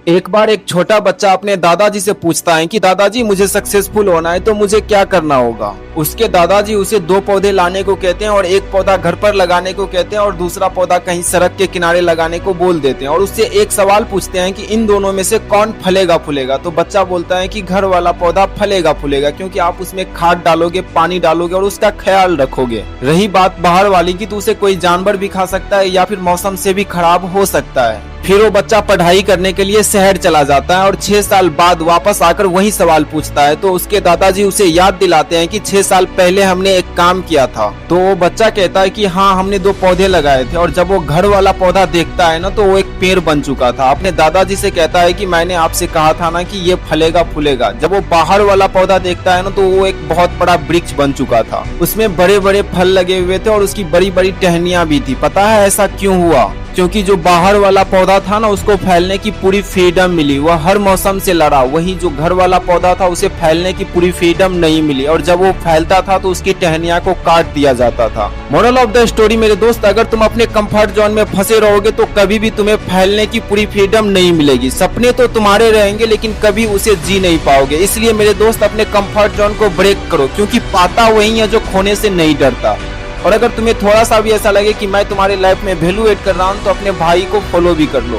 एक बार एक छोटा बच्चा अपने दादाजी से पूछता है कि दादाजी मुझे सक्सेसफुल होना है तो मुझे क्या करना होगा। उसके दादाजी उसे दो पौधे लाने को कहते हैं और एक पौधा घर पर लगाने को कहते हैं और दूसरा पौधा कहीं सड़क के किनारे लगाने को बोल देते हैं और उससे एक सवाल पूछते हैं कि इन दोनों में से कौन फलेगा फूलेगा। तो बच्चा बोलता है कि घर वाला पौधा फलेगा फूलेगा, क्योंकि आप उसमें खाद डालोगे, पानी डालोगे और उसका ख्याल रखोगे। रही बात बाहर वाली की, तो उसे कोई जानवर भी खा सकता है या फिर मौसम से भी खराब हो सकता है। फिर वो बच्चा पढ़ाई करने के लिए शहर चला जाता है और 6 साल बाद वापस आकर वही सवाल पूछता है। तो उसके दादाजी उसे याद दिलाते हैं कि 6 साल पहले हमने एक काम किया था। तो वो बच्चा कहता है कि हाँ, हमने 2 पौधे लगाए थे। और जब वो घर वाला पौधा देखता है ना, तो वो एक पेड़ बन चुका था। अपने दादाजी से कहता है कि मैंने आपसे कहा था ना कि ये फलेगा फूलेगा। जब वो बाहर वाला पौधा देखता है ना, तो वो एक बहुत बड़ा वृक्ष बन चुका था। उसमें बड़े बड़े फल लगे हुए थे और उसकी बड़ी बड़ी टहनियां भी थी। पता है ऐसा क्यों हुआ? क्योंकि जो बाहर वाला पौधा था ना, उसको फैलने की पूरी फ्रीडम मिली, वह हर मौसम से लड़ा। वही जो घर वाला पौधा था, उसे फैलने की पूरी फ्रीडम नहीं मिली और जब वो फैलता था तो उसकी टहनियां को काट दिया जाता था। मोरल ऑफ द स्टोरी मेरे दोस्त, अगर तुम अपने कंफर्ट जोन में फंसे रहोगे तो कभी भी तुम्हें फैलने की पूरी फ्रीडम नहीं मिलेगी। सपने तो तुम्हारे रहेंगे लेकिन कभी उसे जी नहीं पाओगे। इसलिए मेरे दोस्त, अपने कंफर्ट जोन को ब्रेक करो, क्योंकि पाता वही है जो खोने से नहीं डरता। और अगर तुम्हें थोड़ा सा भी ऐसा लगे कि मैं तुम्हारे लाइफ में वैल्यू ऐड कर रहा हूँ, तो अपने भाई को फॉलो भी कर लो।